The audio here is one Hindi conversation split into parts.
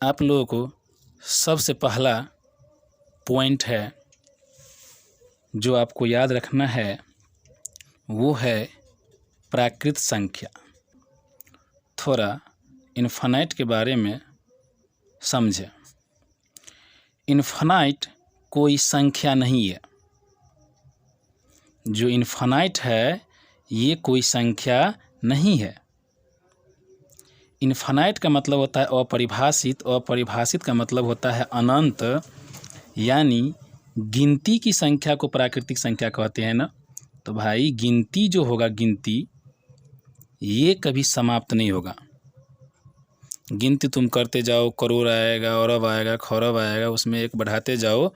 आप लोगों को सबसे पहला पॉइंट है जो आपको याद रखना है, वो है प्राकृत संख्या। थोड़ा इन्फिनाइट के बारे में समझें। इन्फिनाइट कोई संख्या नहीं है। जो इन्फिनाइट है ये कोई संख्या नहीं है। इन्फिनाइट का मतलब होता है अपरिभाषित, अपरिभाषित का मतलब होता है अनंत। यानी गिनती की संख्या को प्राकृतिक संख्या कहते हैं ना। तो भाई गिनती जो होगा, गिनती ये कभी समाप्त नहीं होगा। गिनती तुम करते जाओ, करोड़ आएगा, अरब आएगा, खरब आएगा, उसमें एक बढ़ाते जाओ,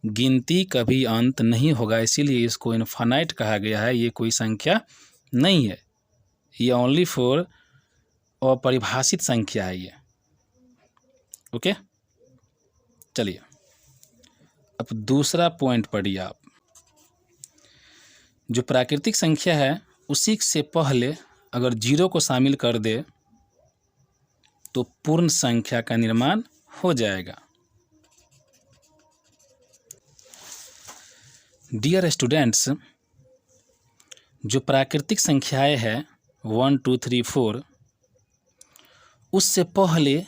गिनती कभी अंत नहीं होगा। इसीलिए इसको इनफाइनाइट कहा गया है। ये कोई संख्या नहीं है, ये ओनली फॉर अपरिभाषित संख्या है ये। ओके, चलिए अब दूसरा पॉइंट पढ़िए आप। जो प्राकृतिक संख्या है उसी से पहले अगर जीरो को शामिल कर दे तो पूर्ण संख्या का निर्माण हो जाएगा। डियर स्टूडेंट्स, जो प्राकृतिक संख्याएं हैं 1 2 3 4, उससे पहले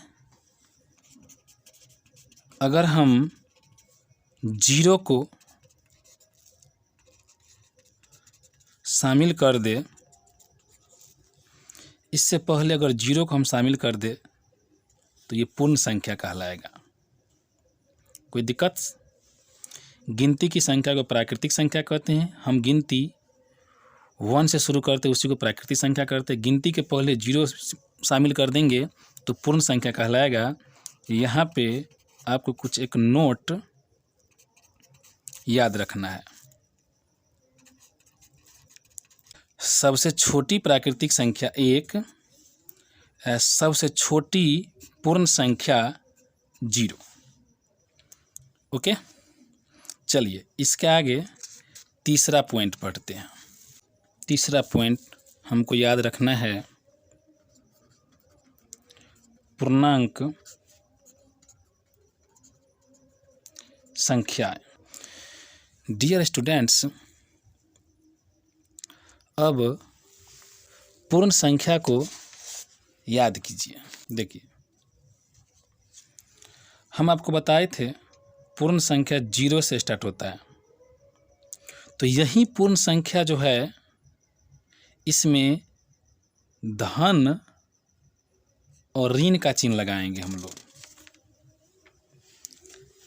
अगर हम जीरो को शामिल कर दे, इससे पहले अगर जीरो को हम शामिल कर दे तो ये पूर्ण संख्या कहलाएगा। कोई दिक्कत? गिनती की संख्या को प्राकृतिक संख्या कहते हैं। हम गिनती 1 से शुरू करते उसी को प्राकृतिक संख्या करते हैं। गिनती के पहले जीरो शामिल कर देंगे तो पूर्ण संख्या कहलाएगा। यहाँ पे आपको कुछ एक नोट याद रखना है। सबसे छोटी प्राकृतिक संख्या 1, सबसे छोटी पूर्ण संख्या 0। ओके, चलिए इसके आगे तीसरा पॉइंट पढ़ते हैं। तीसरा पॉइंट हमको याद रखना है पूर्णांक संख्याएं। डियर स्टूडेंट्स, अब पूर्ण संख्या को याद कीजिए। देखिए, हम आपको बताए थे पूर्ण संख्या 0 से स्टार्ट होता है। तो यही पूर्ण संख्या जो है इसमें धन और ऋण का चिन्ह लगाएंगे हम लोग।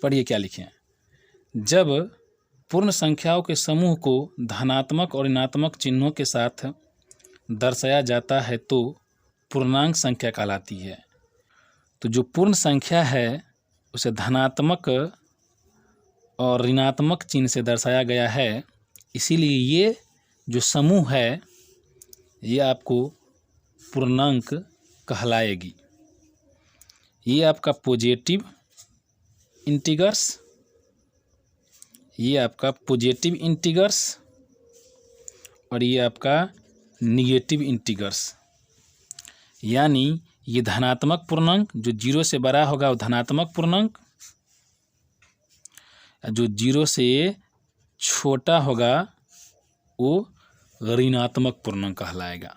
पढ़िए क्या लिखे हैं। जब पूर्ण संख्याओं के समूह को धनात्मक और ऋणात्मक चिन्हों के साथ दर्शाया जाता है तो पूर्णांक संख्या कहलाती है। तो जो पूर्ण संख्या है उसे धनात्मक और ऋणात्मक चिन्ह से दर्शाया गया है, इसीलिए ये जो समूह है ये आपको पूर्णांक कहलाएगी। ये आपका पॉजिटिव इंटीगर्स, ये आपका पॉजिटिव इंटीगर्स और ये आपका निगेटिव इंटीगर्स। यानी ये धनात्मक पूर्णांक जो 0 से बड़ा होगा वो धनात्मक पूर्णांक, जो 0 से छोटा होगा वो ऋणात्मक पूर्णांक कहलाएगा।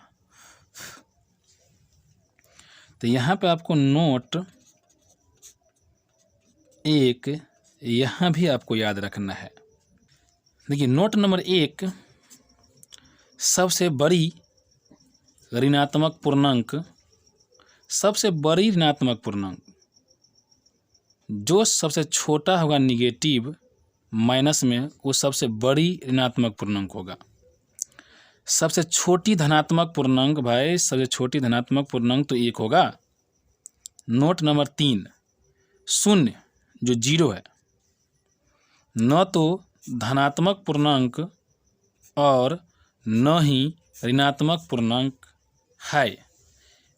तो यहाँ पे आपको नोट एक यहाँ भी आपको याद रखना है। देखिए, नोट नंबर 1, सबसे बड़ी ऋणात्मक पूर्णांक, सबसे बड़ी ऋणात्मक पूर्णांक जो सबसे छोटा होगा निगेटिव माइनस में, वो सबसे बड़ी ऋणात्मक पूर्णांक होगा। सबसे छोटी धनात्मक पूर्णांक, भाई सबसे छोटी धनात्मक पूर्णांक तो 1 होगा। नोट नंबर 3, शून्य जो 0 है, न तो धनात्मक पूर्णांक और न ही ऋणात्मक पूर्णांक है,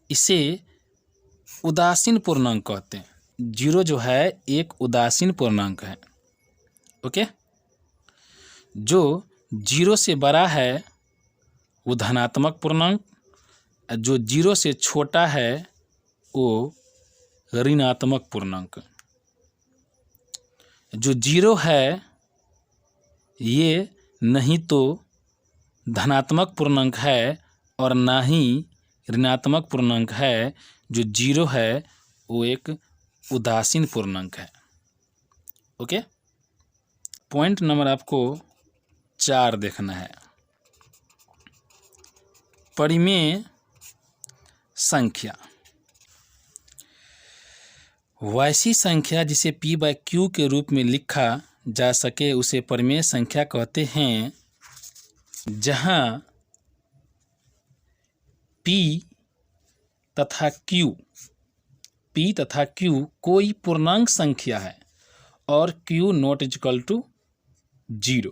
इसे उदासीन पूर्णांक कहते हैं। 0 जो है एक उदासीन पूर्णांक है। ओके, जो 0 से बड़ा है वो धनात्मक पूर्णांक, जो 0 से छोटा है वो ऋणात्मक पूर्णांक। जो 0 है ये नहीं तो धनात्मक पूर्णांक है और ना ही ऋणात्मक पूर्णांक है। जो 0 है वो एक उदासीन पूर्णांक है। ओके, पॉइंट नंबर आपको 4 देखना है। परिमेय संख्या, वैसी संख्या जिसे p/q के रूप में लिखा जा सके उसे परिमेय संख्या कहते हैं। जहाँ p तथा q कोई पूर्णांक संख्या है और q नॉट इक्वल टू 0।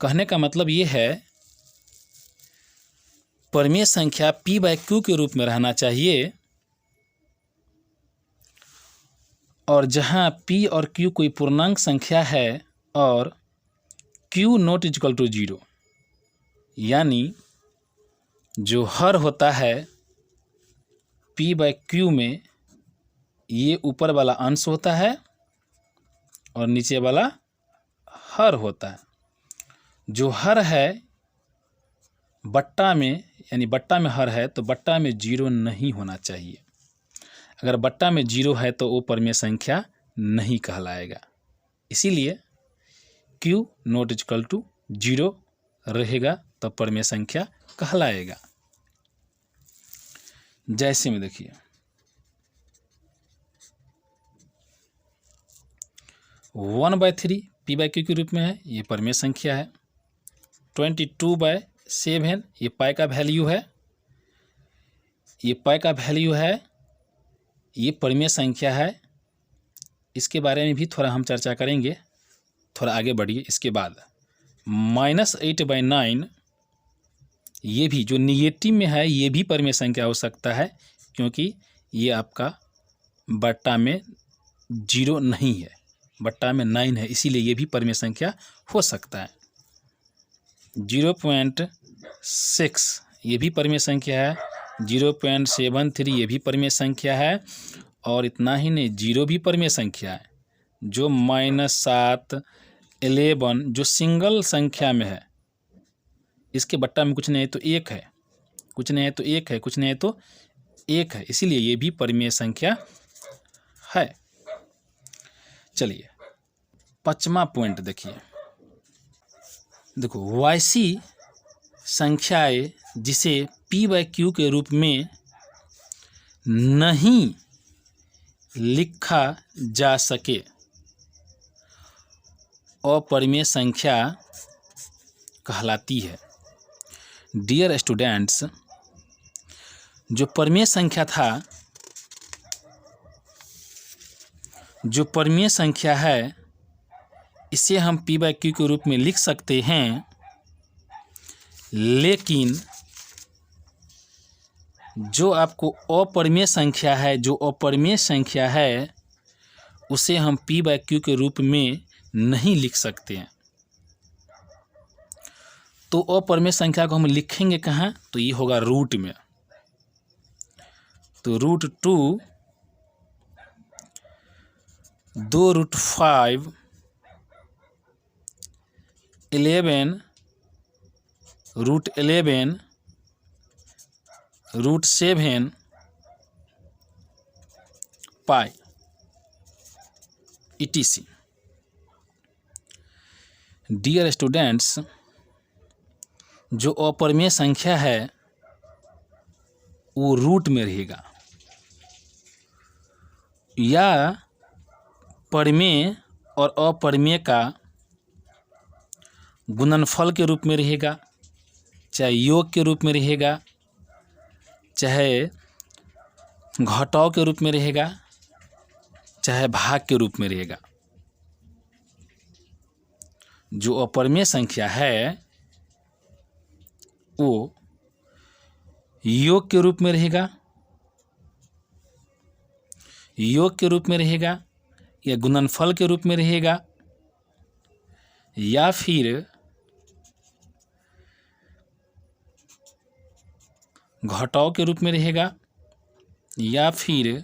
कहने का मतलब ये है परिमेय संख्या p/q के रूप में रहना चाहिए, और जहाँ p और q कोई पूर्णांक संख्या है और q नॉट इक्वल टू 0, यानी जो हर होता है p/q में ये ऊपर वाला अंश होता है और नीचे वाला हर होता है। जो हर है बट्टा में, यानी बट्टा में हर है तो बट्टा में 0 नहीं होना चाहिए। अगर बट्टा में 0 है तो वो परिमेय संख्या नहीं कहलाएगा। इसीलिए q नॉट इक्वल टू 0 रहेगा तो परिमेय संख्या कहलाएगा। जैसे में देखिए 1/3 p/q के रूप में है, ये परिमेय संख्या है। 22/7 ये पाई का वैल्यू है, ये पाई का वैल्यू है, ये परिमेय संख्या है। इसके बारे में भी थोड़ा हम चर्चा करेंगे, थोड़ा आगे बढ़िए। इसके बाद -8/9 ये भी जो निगेटिव में है ये भी परिमेय संख्या हो सकता है, क्योंकि ये आपका बट्टा में 0 नहीं है, बट्टा में 9 है, इसीलिए ये भी परिमेय संख्या हो सकता है। 0.6 ये भी परिमेय संख्या है। 0.73 ये भी परिमेय संख्या है। और इतना ही नहीं, 0 भी परिमेय संख्या है। जो -7, 11 जो सिंगल संख्या में है, इसके बट्टा में कुछ नहीं है तो 1 है, कुछ नहीं है तो 1 है, कुछ नहीं है तो 1 है, इसीलिए ये भी परिमेय संख्या है। चलिए 5वां पॉइंट देखिए। देखो वैसी संख्याएं जिसे p/q के रूप में नहीं लिखा जा सके अपरिमेय संख्या कहलाती है। डियर स्टूडेंट्स, जो परिमेय संख्या था, जो परिमेय संख्या है, इसे हम p/q के रूप में लिख सकते हैं, लेकिन जो आपको अपरिमेय संख्या है, जो अपरिमेय संख्या है, उसे हम p/q के रूप में नहीं लिख सकते हैं। तो अपरिमेय संख्या को हम लिखेंगे कहाँ? तो ये होगा रूट में। तो √2 2√5 11 √11 √7 पाई etc। डियर स्टूडेंट्स, जो अपरिमेय संख्या है वो रूट में रहेगा, या परिमेय और अपरिमेय का गुणनफल के रूप में रहेगा, चाहे योग के रूप में रहेगा, चाहे घटाव के रूप में रहेगा, चाहे भाग के रूप में रहेगा। जो अपरिमेय संख्या है वो योग के रूप में रहेगा, योग के रूप में रहेगा, या गुणनफल के रूप में रहेगा, या फिर घटाव के रूप में रहेगा, या फिर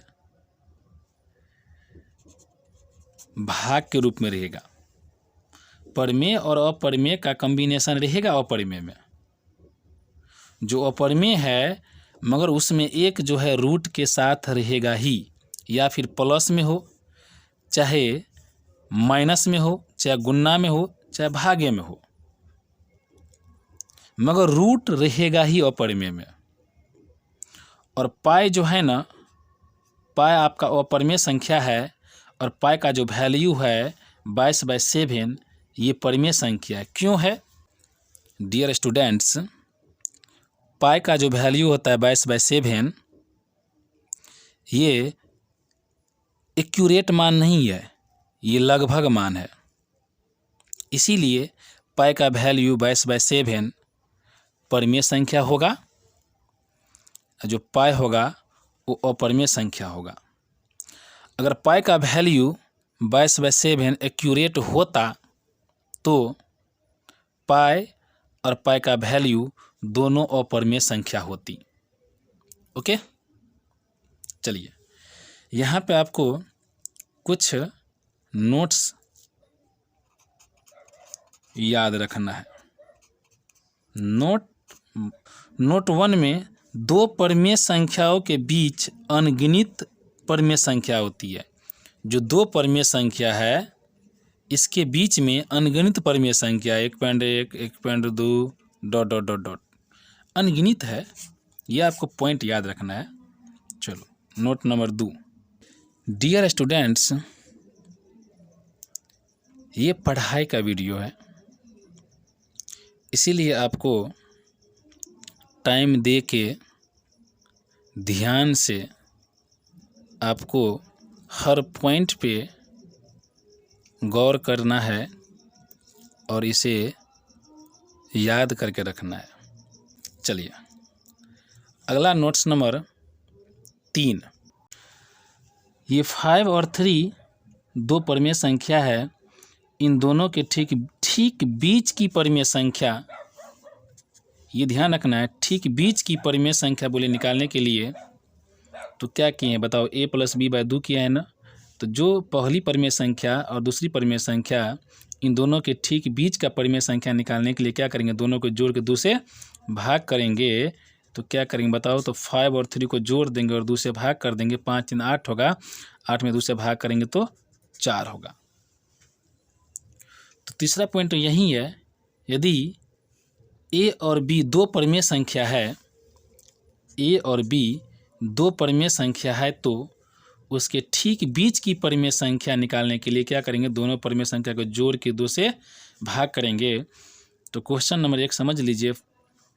भाग के रूप में रहेगा। परिमेय और अपरिमेय का कॉम्बिनेशन रहेगा अपरिमेय में। जो अपरिमेय है मगर उसमें एक जो है रूट के साथ रहेगा ही, या फिर प्लस में हो, चाहे माइनस में हो, चाहे गुणा में हो, चाहे भागे में हो, मगर रूट रहेगा ही अपरिमेय में। और पाई जो है ना, पाई आपका अपरिमेय संख्या है और पाई का जो वैल्यू है 22/7 ये परिमेय संख्या है। क्यों है डियर स्टूडेंट्स? पाई का जो वैल्यू होता है 22/7 ये एक्यूरेट मान नहीं है, ये लगभग मान है। इसीलिए पाई का वैल्यू 22/7 परिमेय संख्या होगा, जो पाई होगा वो अपरिमेय संख्या होगा। अगर पाई का वैल्यू 22/7 एक्यूरेट होता तो पाई और पाई का वैल्यू दोनों अपरिमेय संख्या होती। ओके, चलिए यहाँ पे आपको कुछ नोट्स याद रखना है। नोट 1 में दो परिमेय संख्याओं के बीच अनगिनत परिमेय संख्या होती है। जो दो परिमेय संख्या है इसके बीच में अनगिनत परिमेय संख्या 1.1, 1.2 ... अनगिनत है। ये आपको पॉइंट याद रखना है। चलो नोट नंबर 2। डियर स्टूडेंट्स, ये पढ़ाई का वीडियो है, इसीलिए आपको टाइम दे के ध्यान से आपको हर पॉइंट पे गौर करना है और इसे याद करके रखना है। चलिए अगला नोट्स नंबर 3। ये 5 और 3 दो परिमेय संख्या है। इन दोनों के ठीक बीच की परिमेय संख्या, ये ध्यान रखना है, ठीक बीच की परिमेय संख्या बोले निकालने के लिए तो क्या किए हैं बताओ? a + b/2 किया है ना। तो जो पहली परिमेय संख्या और दूसरी परिमेय संख्या, इन दोनों के ठीक बीच का परिमेय संख्या निकालने के लिए क्या करेंगे? दोनों को जोड़ के 2 से भाग करेंगे। तो क्या करेंगे बताओ? तो 5 और 3 को जोड़ देंगे और 2 से भाग कर देंगे। 5 × 3 = 8 होगा। 8 में 2 से भाग करेंगे तो 4 होगा। तो तीसरा पॉइंट तो यही है, यदि a और b दो परिमेय संख्या है, a और b दो परिमेय संख्या है, तो उसके ठीक बीच की परिमेय संख्या निकालने के लिए क्या करेंगे? दोनों परिमेय संख्या को जोड़ के 2 से भाग करेंगे। तो क्वेश्चन नंबर 1 समझ लीजिए,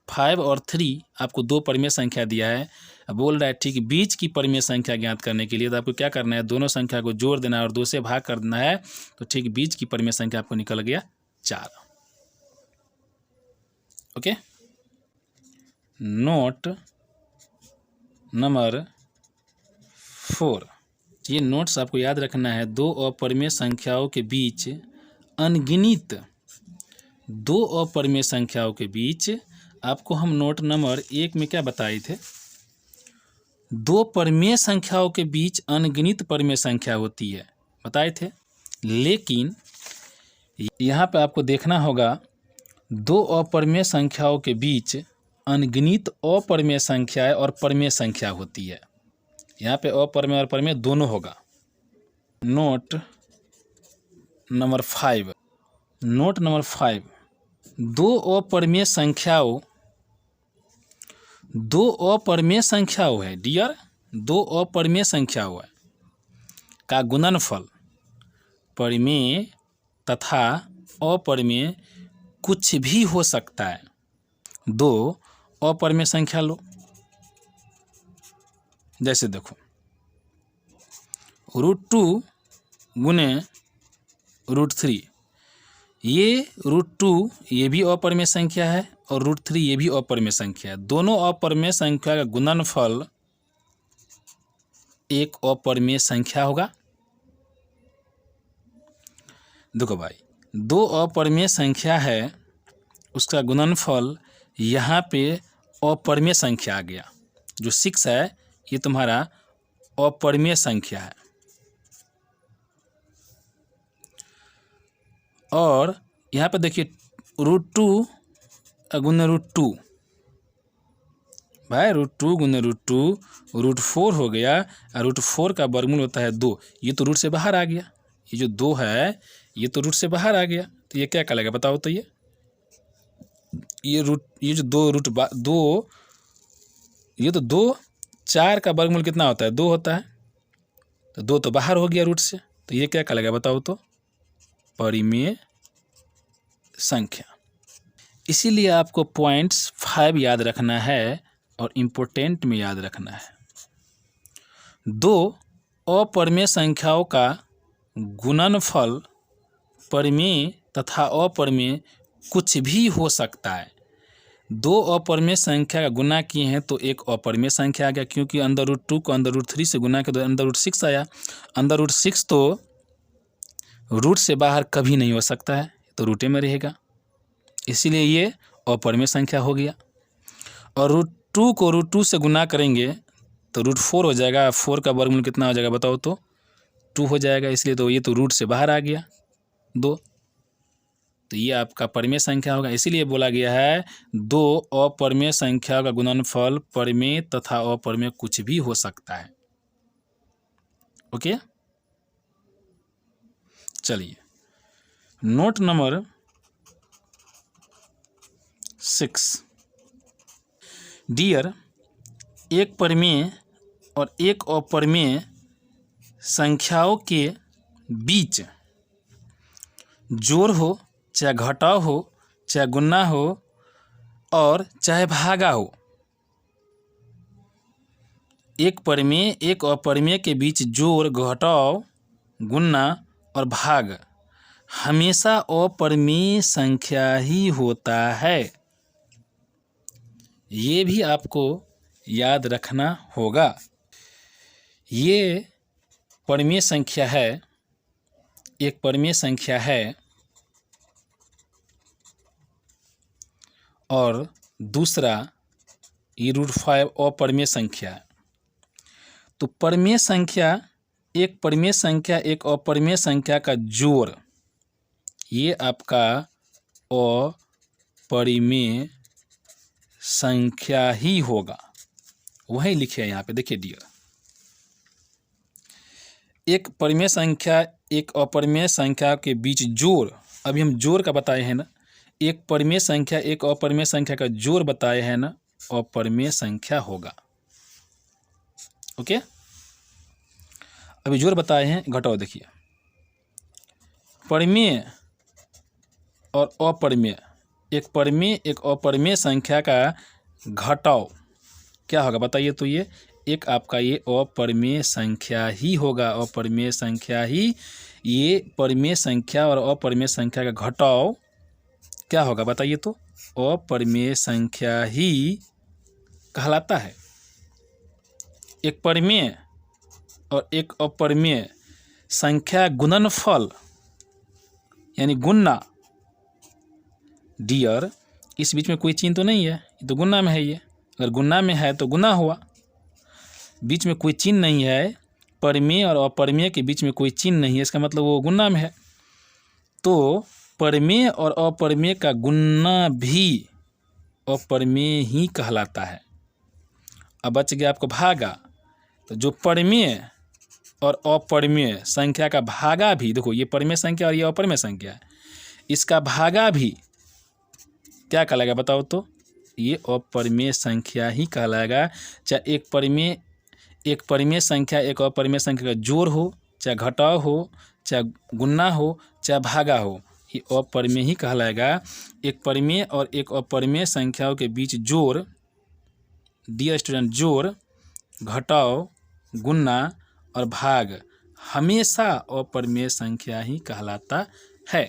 5 और 3 आपको दो परिमेय संख्या दिया है, बोल रहा है ठीक बीच की परिमेय संख्या ज्ञात करने के लिए। तो आपको क्या करना है? दोनों संख्या को जोड़ देना है और 2 से भाग कर देना है। तो ठीक बीच की परिमेय संख्या आपको निकल गया 4। Okay, note number 4। ये नोट्स आपको याद रखना है। दो अपरिमेय संख्याओं के बीच अनगिनत, दो अपरिमेय संख्याओं के बीच, आपको हम नोट नंबर 1 में क्या बताए थे? दो परिमेय संख्याओं के बीच अनगिनत परिमेय संख्या होती है, बताए थे। लेकिन यहाँ पे आपको देखना होगा, दो अपरिमेय संख्याओं के बीच अनगिनत अपरिमेय संख्याएं और परिमेय संख्या होती है। यहाँ पे अपरिमेय और परिमेय दोनों होगा। Note number 5। नोट नंबर 5, दो अपरिमेय संख्याओं है डियर, दो अपरिमेय संख्याओं है का गुणनफल परिमेय तथा अपरिमेय कुछ भी हो सकता है। दो अपरिमेय संख्या लो, जैसे देखो √2 × √3, ये √2 ये भी अपरिमेय संख्या है और √3 ये भी अपरिमेय संख्या है। दोनों अपरिमेय संख्या का गुणनफल एक अपरिमेय संख्या होगा। देखो भाई, दो अपरिमेय संख्या है, उसका गुणनफल यहाँ पे अपरिमेय संख्या आ गया। जो 6 है ये तुम्हारा अपरिमेय संख्या है। और यहाँ पे देखिए √2 गुने √2 भाई, √2 गुने √2 √4 हो गया, और √4 का वर्गमूल होता है 2। ये तो रूट से बाहर आ गया, ये जो 2 है ये तो रूट से बाहर आ गया, तो ये क्या कहलाएगा बताओ तो। ये जो 2 ये तो 2, 4 का वर्गमूल कितना होता है 2 होता है, तो 2 तो बाहर हो गया रूट से, तो ये क्या कहलाएगा बताओ तो, परिमेय संख्या। इसीलिए आपको पॉइंट्स 5 याद रखना है और इम्पोर्टेंट में याद रखना है। 2 अपरिमेय संख्याओं का गुणनफल परिमेय तथा अपरिमेय कुछ भी हो सकता है। 2 अपरिमेय संख्या का गुना किए हैं तो एक अपरिमेय संख्या आ गया, क्योंकि अंदर √2 को अंदर √3 से गुना किया तो अंदर √6 आया। अंदर √6 तो रूट से बाहर कभी नहीं हो सकता है, तो रूटे में रहेगा, इसीलिए ये अपरिमेय संख्या हो गया। और √2 को √2 से गुना करेंगे तो √4 हो जाएगा। 4 का वर्गमूल कितना हो जाएगा बताओ तो, 2 हो जाएगा, इसलिए तो ये तो रूट से बाहर आ गया 2, तो ये आपका परिमेय संख्या होगा। इसीलिए बोला गया है 2 अपरिमेय संख्या का गुणनफल परिमेय तथा अपरिमेय कुछ भी हो सकता है। ओके, चलिए नोट नंबर 6। डियर, एक परिमेय और एक अपरिमेय संख्याओं के बीच जोड़ हो चाहे घटाव हो चाहे गुणा हो और चाहे भागा हो, एक परिमेय एक अपरिमेय के बीच जोड़ घटाव गुणा और भाग हमेशा अपरिमेय संख्या ही होता है। ये भी आपको याद रखना होगा। ये परिमेय संख्या है, एक परिमेय संख्या है, और दूसरा ये √5 अपरिमेय संख्या है। तो परिमेय संख्या, एक परिमेय संख्या एक अपरिमेय संख्या का जोड़, ये आपका अपरिमेय संख्या ही होगा। वही लिखे हैं यहाँ पे, देखिए डियर, एक परिमेय संख्या एक अपरिमेय संख्या के बीच जोड़, अभी हम जोड़ का बताए हैं ना, एक परिमेय संख्या एक अपरिमेय संख्या का जोड़ बताए हैं ना, अपरिमेय संख्या होगा। ओके, अभी जोड़ बताए हैं, घटाओ देखिए, परिमेय और अपरिमेय, एक परिमेय एक अपरिमेय संख्या का घटाव क्या होगा बताइए तो, ये एक आपका ये अपरिमेय संख्या ही होगा। अपरिमेय संख्या ही, ये परिमेय संख्या और अपरिमेय संख्या का घटाव क्या होगा बताइए तो, अपरिमेय संख्या ही कहलाता है। एक परिमेय और एक अपरिमेय संख्या गुणनफल यानी गुणा, डियर इस बीच में कोई चिन्ह तो नहीं है, ये तो गुणा में है। ये अगर गुणा में है तो गुणा हुआ, बीच में कोई चिन्ह नहीं है, परिमेय और अपरिमेय के बीच में कोई चिन्ह नहीं है, इसका मतलब वो गुणा में है। तो परिमेय और अपरिमेय का गुणा भी अपरिमेय ही कहलाता है। अब बच गया आपको भागा, तो जो परिमेय और अपरिमेय संख्या का भागा भी, देखो ये परिमेय संख्या और ये अपरिमेय संख्या है, इसका भागा भी क्या कहलाएगा बताओ तो, ये अपरिमेय संख्या ही कहलाएगा। चाहे एक परिमेय संख्या एक अपरिमेय संख्या का जोड़ हो, चाहे घटाव हो, चाहे गुणा हो, चाहे भागा हो, ये अपरिमेय ही कहलाएगा। एक परिमेय और एक अपरिमेय संख्याओं के बीच जोड़, डियर स्टूडेंट, जोड़ घटाव गुणा और भाग हमेशा अपरिमेय संख्या ही कहलाता है।